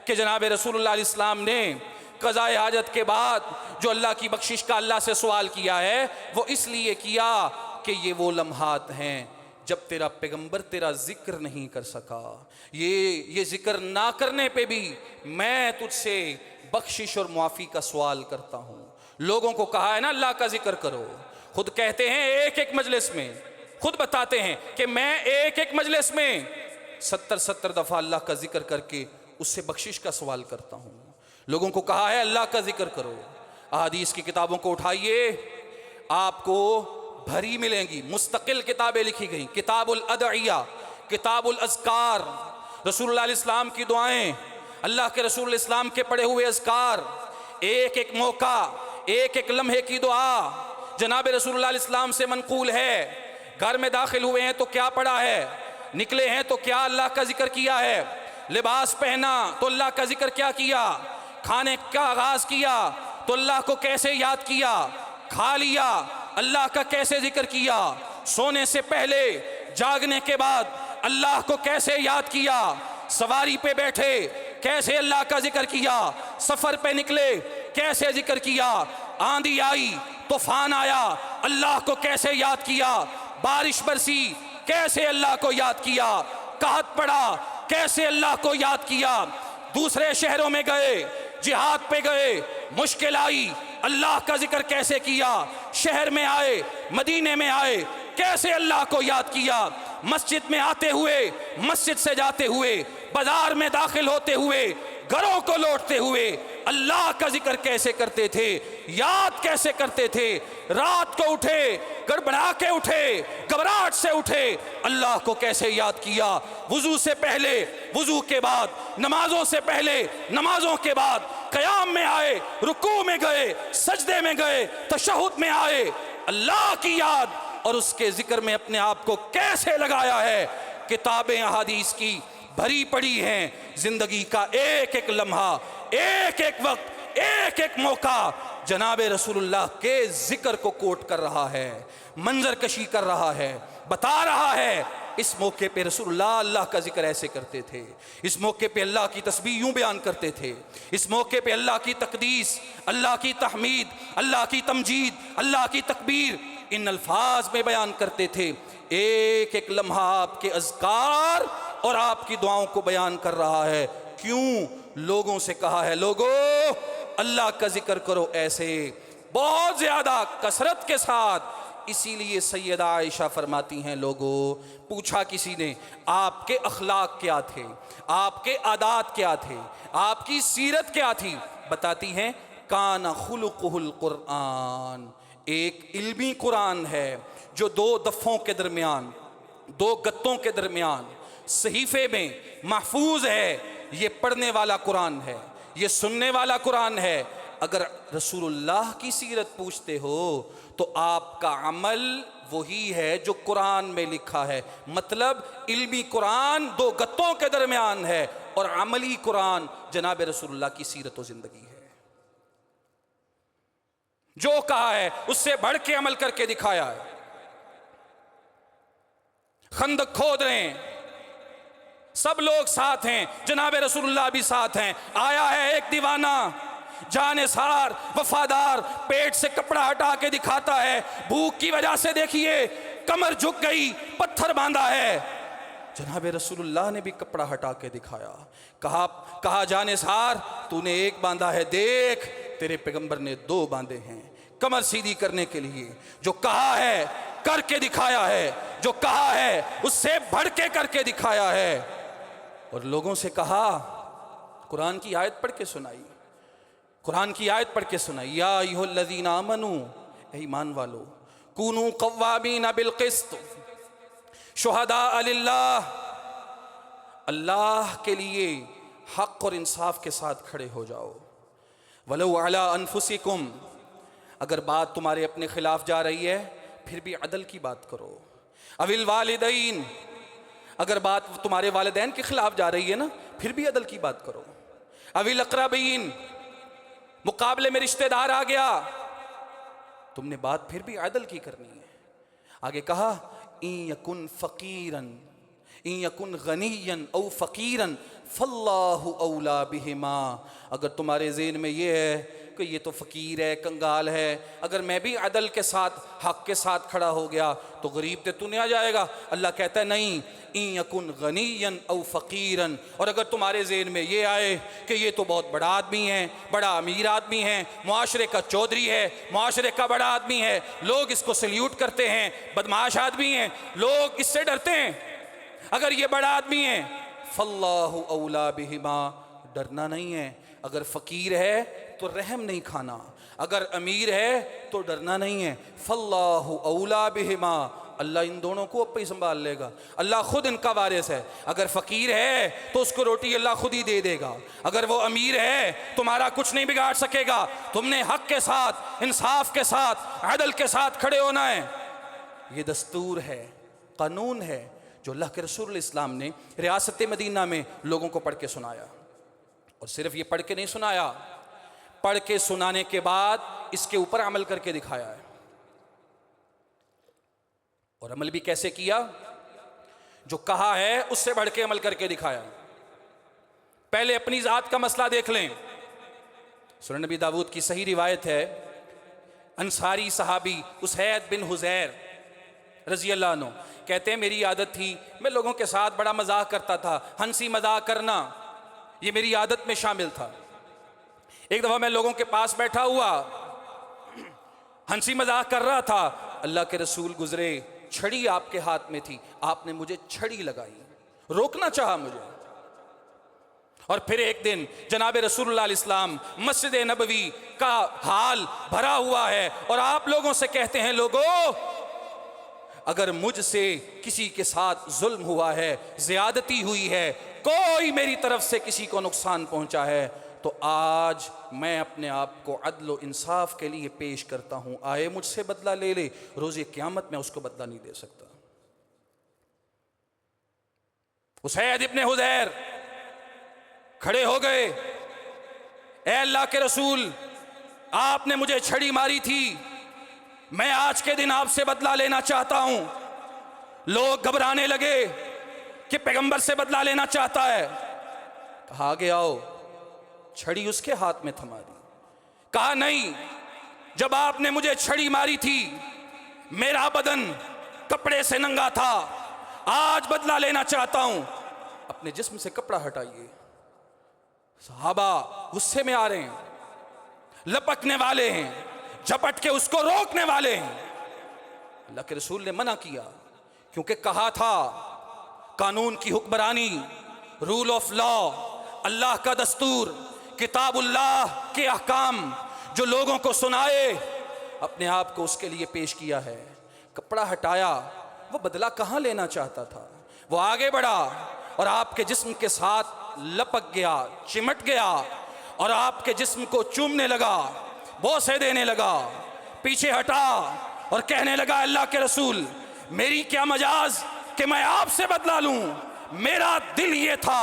कि जनाब रसूलुल्लाह इस्लाम ने क़ज़ाए हाजत के बाद जो अल्लाह की बख्शिश का अल्लाह से सवाल किया है वो इसलिए किया कि ये वो लम्हात हैं जब तेरा पैगंबर तेरा जिक्र नहीं कर सका। ये जिक्र ना करने पे भी मैं तुझसे बख्शिश और मुआफ़ी का सवाल करता हूँ। लोगों को कहा है ना अल्लाह का जिक्र करो, खुद कहते हैं एक एक मजलिस में, खुद बताते हैं कि मैं एक एक मजलिस में 70 दफ़ा अल्लाह का जिक्र करके उससे बख्शिश का सवाल करता हूँ। लोगों को कहा है अल्लाह का जिक्र करो। अहादीस की किताबों को उठाइए, आपको भरी मिलेंगी, मुस्तकिल किताबें लिखी गई, किताबुल अदइया, किताबुल अज़कार, रसूलुल्लाह इस्लाम की दुआएं, अल्लाह के रसूल इस्लाम के पढ़े हुए अज़कार, एक एक मौका, एक एक लम्हे की दुआ जनाब रसूलुल्लाह इस्लाम से मनकूल है। घर में दाखिल हुए हैं तो क्या पढ़ा है, निकले हैं तो क्या अल्लाह का जिक्र किया है, लिबास पहना तो अल्लाह का जिक्र क्या किया, खाने का आगाज किया तो अल्लाह को कैसे याद किया, खा लिया अल्लाह का कैसे जिक्र किया, सोने से पहले जागने के बाद अल्लाह को कैसे याद किया, सवारी पे बैठे कैसे अल्लाह का जिक्र किया, सफर पे निकले कैसे जिक्र किया, आंधी आई तूफान आया अल्लाह को कैसे याद किया, बारिश बरसी कैसे अल्लाह को याद किया, कहत पड़ा कैसे अल्लाह को याद किया, दूसरे शहरों में गए, जिहाद पे गए, मुश्किल आई अल्लाह का जिक्र कैसे किया, शहर में आए, मदीने में आए कैसे अल्लाह को याद किया, मस्जिद में आते हुए, मस्जिद से जाते हुए, बाजार में दाखिल होते हुए, घरों को लौटते हुए अल्लाह का जिक्र कैसे करते थे, याद कैसे करते थे। रात को उठे गड़बड़ा के उठे, घबराहट से उठे, अल्लाह को कैसे याद किया, वुजू से पहले, वुजू के बाद, नमाजों से पहले, नमाजों के बाद, क़याम में आए, रुकू में गए, सजदे में गए, तशहुद में आए, अल्लाह की याद और उसके जिक्र में अपने आप को कैसे लगाया है। किताबें अहादीस की भरी पड़ी हैं, जिंदगी का एक एक लम्हा, एक एक वक्त, एक एक मौका जनाब रसूलुल्लाह के जिक्र को कोट कर रहा है, मंजर कशी कर रहा है, बता रहा है इस मौके पे रसूलुल्लाह अल्लाह का जिक्र ऐसे करते थे, इस मौके पे अल्लाह की तस्बीह यूं बयान करते थे, इस मौके पे अल्लाह की तकदीस, अल्लाह की तहमीद, अल्लाह की तमजीद, अल्लाह की तकबीर इन अल्फाज में बयान करते थे। एक एक लम्हा आपके अज़कार और आपकी दुआओं को बयान कर रहा है। क्यों? लोगों से कहा है लोगों अल्लाह का जिक्र करो ऐसे, बहुत ज्यादा कसरत के साथ। इसीलिए सैयदा आयशा फरमाती हैं, लोगों पूछा किसी ने आपके अखलाक क्या थे, आपके आदात क्या थे, आपकी सीरत क्या थी, बताती हैं काना खुलुकुहुल कुरान, एक इल्मी कुरान है जो दो दफ़ों के दरमियान, दो गत्तों के दरमियान सहीफे में महफूज है। ये पढ़ने वाला कुरान है, ये सुनने वाला कुरान है। अगर रसूलुल्लाह की सीरत पूछते हो तो आपका अमल वही है जो कुरान में लिखा है। मतलब इल्मी कुरान दो गत्तों के दरमियान है और अमली कुरान जनाब रसूलुल्लाह की सीरत व जिंदगी है। जो कहा है उससे बढ़ के अमल करके दिखाया है। खंदक खोद रहे हैं, सब लोग साथ हैं, जनाब रसूलुल्लाह भी साथ हैं। आया है एक दीवाना जानेसार वफादार, पेट से कपड़ा हटा के दिखाता है। भूख की वजह से देखिए कमर झुक गई, पत्थर बांधा है। जनाब रसूलुल्लाह ने भी कपड़ा हटा के दिखाया। कहा जानेसार तूने एक बांधा है, देख तेरे पैगंबर ने दो बांधे हैं कमर सीधी करने के लिए। जो कहा है करके दिखाया है, जो कहा है उससे बढ़ के करके दिखाया है। और लोगों से कहा, कुरान की आयत पढ़ के सुनाई, कुरान की आयत पढ़ के सुनाई, या अय्युहल्लज़ीना आमनू, ऐ ईमान वालो, कूनू क़व्वामीना बिल क़िस्त शुहदा लिल्लाह, अल्लाह के लिए हक और इंसाफ के साथ खड़े हो जाओ। वलो अला अनफुसिकुम, अगर बात तुम्हारे अपने खिलाफ जा रही है फिर भी अदल की बात करो। अविल वालिदैन, अगर बात तुम्हारे वालिदैन के खिलाफ जा रही है ना फिर भी अदल की बात करो। अविल अक़रबीन, मुकाबले में रिश्तेदार आ गया, तुमने बात फिर भी अदल की करनी है। आगे कहा, इन यकुन फ़कीरन इन यकुन गनियन औ फ़कीरन फल्लाहु औला बिहिमा, अगर तुम्हारे ज़हन में ये है कि ये तो फ़कीर है, कंगाल है, अगर मैं भी अदल के साथ हक़ के साथ खड़ा हो गया तो गरीब ते तूने आ जाएगा। अल्लाह कहता है नहीं, इन यकुन गनियन औ फ़कीरन, और अगर तुम्हारे ज़हन में ये आए कि ये तो बहुत बड़ा आदमी है, बड़ा अमीर आदमी है, मुआशरे का चौधरी है, मुआशरे का बड़ा आदमी है, लोग इसको सल्यूट करते हैं, बदमाश आदमी है, लोग इससे डरते हैं, अगर ये बड़ा आदमी है फल्लाहु औला बिहिमा, डरना नहीं है। अगर फ़कीर है तो रहम नहीं खाना, अगर अमीर है तो डरना नहीं है। फल्लाहु औला बिहिमा, अल्लाह इन दोनों को अपने संभाल लेगा, अल्लाह खुद इनका वारिस है। अगर फ़कीर है तो उसको रोटी अल्लाह खुद ही दे देगा, अगर वो अमीर है तुम्हारा कुछ नहीं बिगाड़ सकेगा। तुमने हक़ के साथ, इंसाफ के साथ, अदल के साथ खड़े होना है। ये दस्तूर है, कानून है जो अल्लाह के रसूल इस्लाम ने रियासत मदीना में लोगों को पढ़ के सुनाया। और सिर्फ ये पढ़ के नहीं सुनाया, पढ़ के सुनाने के बाद इसके ऊपर अमल करके दिखाया है। और अमल भी कैसे किया? जो कहा है उससे बढ़ के अमल करके दिखाया। पहले अपनी ज़ात का मसला देख लें। सुनन नबी दाऊद की सही रिवायत है, अंसारी सहाबी उसैद बिन हुज़ैर रज़ी अल्लाह अन्हु कहते हैं, मेरी आदत थी, मैं लोगों के साथ बड़ा मजाक करता था, हंसी मजाक करना ये मेरी आदत में शामिल था। एक दफ़ा मैं लोगों के पास बैठा हुआ हंसी मजाक कर रहा था, अल्लाह के रसूल गुजरे, छड़ी आपके हाथ में थी, आपने मुझे छड़ी लगाई, रोकना चाहा मुझे। और फिर एक दिन जनाब रसूलुल्लाह इस्लाम मस्जिद नबवी का हाल भरा हुआ है और आप लोगों से कहते हैं, लोगों अगर मुझसे किसी के साथ जुल्म हुआ है, ज़्यादती हुई है, कोई मेरी तरफ से किसी को नुकसान पहुंचा है, तो आज मैं अपने आप को अदल व इंसाफ के लिए पेश करता हूं, आए मुझसे बदला ले ले, रोज़े क़यामत में उसको बदला नहीं दे सकता। उसैद इब्ने हुज़ैर खड़े हो गए, ए अल्लाह के रसूल, आपने मुझे छड़ी मारी थी, मैं आज के दिन आपसे बदला लेना चाहता हूं। लोग घबराने लगे कि पैगंबर से बदला लेना चाहता है। कहा, आगे आओ, छड़ी उसके हाथ में थमा दी। कहा, नहीं, जब आपने मुझे छड़ी मारी थी मेरा बदन कपड़े से नंगा था, आज बदला लेना चाहता हूं, अपने जिस्म से कपड़ा हटाइए। सहाबा गुस्से में आ रहे हैं, लपकने वाले हैं, झपट के उसको रोकने वाले हैं। अल्लाह के रसूल ने मना किया, क्योंकि कहा था कानून की हुक्मरानी, रूल ऑफ लॉ, अल्लाह का दस्तूर, किताबुल्लाह के अहकाम जो लोगों को सुनाए, अपने आप को उसके लिए पेश किया है। कपड़ा हटाया, वो बदला कहाँ लेना चाहता था, वो आगे बढ़ा और आपके जिस्म के साथ लपक गया, चिमट गया और आपके जिस्म को चूमने लगा, बोसे देने लगा, पीछे हटा और कहने लगा अल्लाह के रसूल मेरी क्या मजाज कि मैं आपसे बदला लूं। मेरा दिल ये था,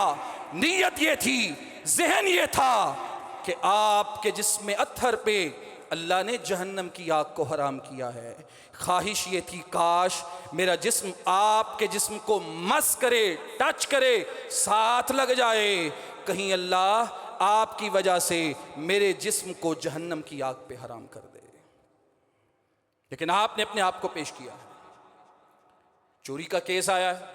नीयत ये थी, जहन ये था कि आपके जिस्म अत्थर पे अल्लाह ने जहन्नम की आग को हराम किया है। ख्वाहिश ये थी काश मेरा जिस्म आपके जिस्म को मस करे, टच करे, साथ लग जाए, कहीं अल्लाह आपकी वजह से मेरे जिस्म को जहन्नम की आग पे हराम कर दे। लेकिन आपने अपने आप को पेश किया। चोरी का केस आया है,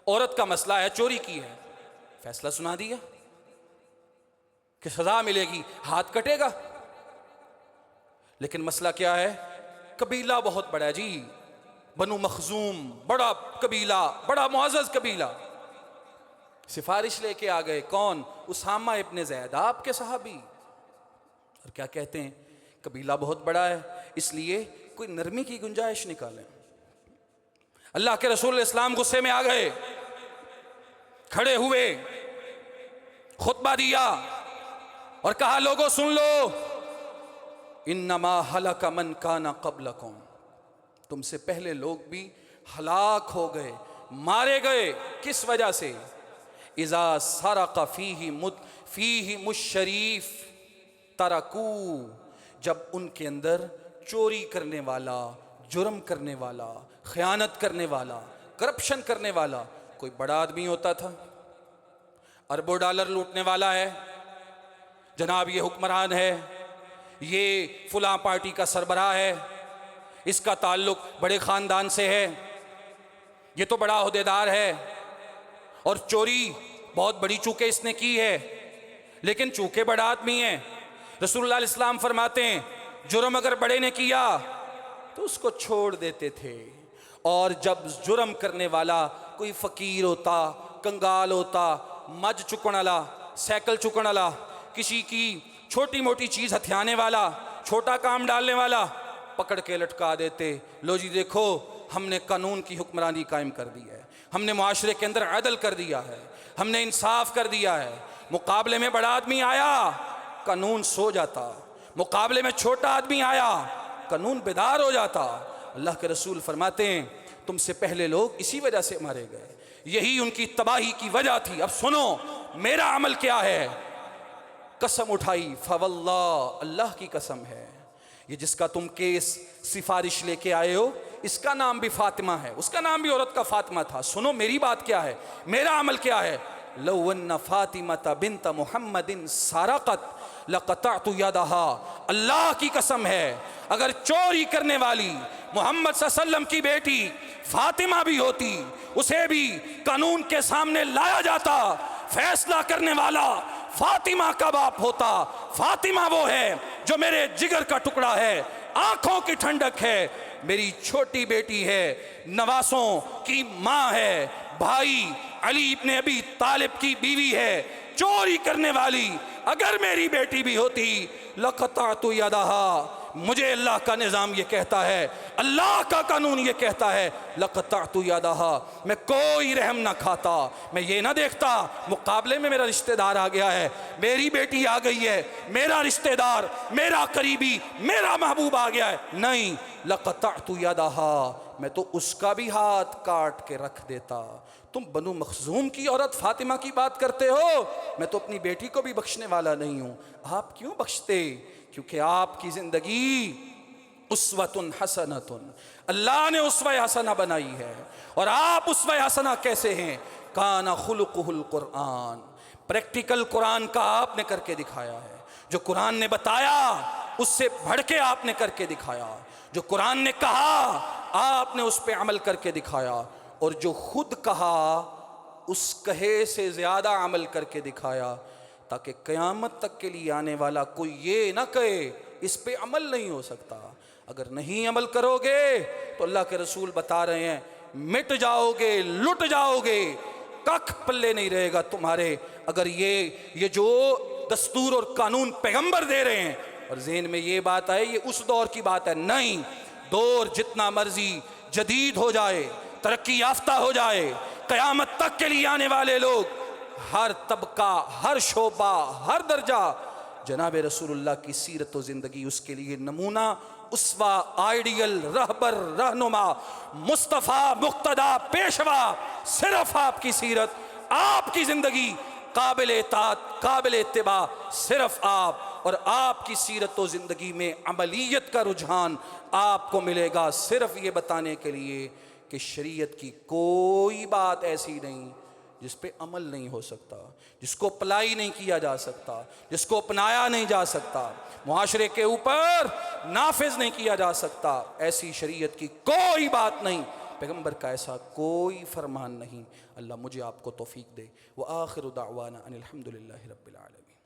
औरत का मसला है, चोरी की है, फैसला सुना दिया कि सजा मिलेगी, हाथ कटेगा। लेकिन मसला क्या है, कबीला बहुत बड़ा है जी, बनु मखजूम, बड़ा कबीला, बड़ा मुअज़्ज़ज़ कबीला। सिफारिश लेके आ गए, कौन? उसामा इब्ने ज़ैद, आपके सहाबी। और क्या कहते हैं, कबीला बहुत बड़ा है, इसलिए कोई नरमी की गुंजाइश निकालें। अल्लाह के रसूल इस्लाम गुस्से में आ गए, खड़े हुए, खुतबा दिया और कहा लोगों सुन लो, इन्नमा हलक मन काना क़ब्लकुम, तुमसे पहले लोग भी हलाक हो गए, मारे गए। किस वजह से? इज़ा सरक़ फ़ीही मुशरीफ़ तरकू, जब उनके अंदर चोरी करने वाला, जुर्म करने वाला, खयानत करने वाला, करप्शन करने वाला कोई बड़ा आदमी होता था, अरबों डॉलर लूटने वाला है, जनाब ये हुक्मरान है, ये फलां पार्टी का सरबराह है, इसका ताल्लुक बड़े ख़ानदान से है, ये तो बड़ा ओहदेदार है, और चोरी बहुत बड़ी चूके इसने की है, लेकिन चूके बड़ा आदमी है। रसूलुल्लाह इस्लाम फरमाते हैं जुर्म अगर बड़े ने किया तो उसको छोड़ देते थे, और जब जुर्म करने वाला कोई फ़कीर होता, कंगाल होता, मज चुकन वाला, साइकिल चुकन वाला, किसी की छोटी मोटी चीज़ हथियाने वाला, छोटा काम डालने वाला, पकड़ के लटका देते। लो जी देखो, हमने कानून की हुक्मरानी कायम कर दी है, हमने मुआशरे के अंदर अदल कर दिया है, हमने इंसाफ कर दिया है। मुकाबले में बड़ा आदमी आया, कानून सो जाता, मुकाबले में छोटा आदमी आया, कानून बेदार हो जाता। अल्लाह के रसूल फरमाते हैं तुमसे पहले लोग इसी वजह से मारे गए, यही उनकी तबाही की वजह थी। अब सुनो मेरा अमल क्या है। कसम उठाई, फवल्लाह, अल्लाह की कसम है, ये जिसका तुम केस सिफारिश लेके आए हो, इसका नाम भी फातिमा है, उसका नाम भी औरत का फातिमा था। सुनो मेरी बात क्या है, मेरा अमल क्या है। लौन्न फातिमता बिन्त मुहम्मदिन सरक़त लक़तअतु यदहा, अल्लाह की कसम है अगर चोरी करने वाली मोहम्मद सल्लल्लाहु अलैहि वसल्लम की बेटी फातिमा भी होती, उसे भी कानून के सामने लाया जाता, फैसला करने वाला फातिमा का बाप होता। फातिमा वो है जो मेरे जिगर का टुकड़ा है, आंखों की ठंडक है, मेरी छोटी बेटी है, नवासों की माँ है, भाई अली इब्ने अबी तालिब की बीवी है। चोरी करने वाली अगर मेरी बेटी भी होती लक़तअतु यदहा, मुझे अल्लाह का निज़ाम ये कहता है, अल्लाह का कानून ये कहता है लक़तअतु यदहा, मैं कोई रहम ना खाता, मैं ये ना देखता मुकाबले में मेरा रिश्तेदार आ गया है, मेरी बेटी आ गई है, मेरा रिश्तेदार, मेरा करीबी, मेरा महबूब आ गया है, नहीं, लक़तअतु यदहा, मैं तो उसका भी हाथ काट के रख देता। तुम बनु मखजूम की औरत फातिमा की बात करते हो, मैं तो अपनी बेटी को भी बख्शने वाला नहीं हूँ। आप क्यों बख्शते? क्योंकि आपकी जिंदगी उस्वतुन हसनतुन, अल्लाह ने उस्वा हसना बनाई है। और आप उस्वा हसना कैसे हैं? काना खुलुकुहुल कुरान, प्रैक्टिकल कुरान का आपने करके दिखाया है, जो कुरान ने बताया उससे बढ़ के आपने करके दिखाया, जो कुरान ने कहा आपने उस पर अमल करके दिखाया, और जो खुद कहा उस कहे से ज़्यादा अमल करके दिखाया, ताकि क़यामत तक के लिए आने वाला कोई ये ना कहे इस पे अमल नहीं हो सकता। अगर नहीं अमल करोगे तो अल्लाह के रसूल बता रहे हैं मिट जाओगे, लुट जाओगे, कख पल्ले नहीं रहेगा तुम्हारे। अगर ये जो दस्तूर और कानून पैगंबर दे रहे हैं और ज़हन में ये बात आए ये उस दौर की बात है, नहीं, दौर जितना मर्जी जदीद हो जाए, तरक्की याफ्ता हो जाए, क़यामत तक के लिए आने वाले लोग हर तबका, हर शोबा, हर दर्जा जनाब रसूलुल्लाह की सीरत व ज़िंदगी उसके लिए नमूना, उसवा, आइडियल, रहबर, रहनुमा, मुस्तफ़ा, मुक्तदा, पेशवा। सिर्फ आपकी सीरत, आपकी ज़िंदगी काबिल इताअत, काबिल इत्तिबा, सिर्फ आप और आपकी सीरत व ज़िंदगी में अमलियत का रुझान आपको मिलेगा, सिर्फ ये बताने के लिए कि शरीयत की कोई बात ऐसी नहीं जिस पे अमल नहीं हो सकता, जिसको अप्लाई नहीं किया जा सकता, जिसको अपनाया नहीं जा सकता, मुआशरे के ऊपर नाफिज नहीं किया जा सकता। ऐसी शरीयत की कोई बात नहीं, पैगंबर का ऐसा कोई फरमान नहीं। अल्लाह मुझे आपको तौफीक दे। व आखिरु दावाना अनिल हम्दुलिल्लाहि रब्बिल आलमीन।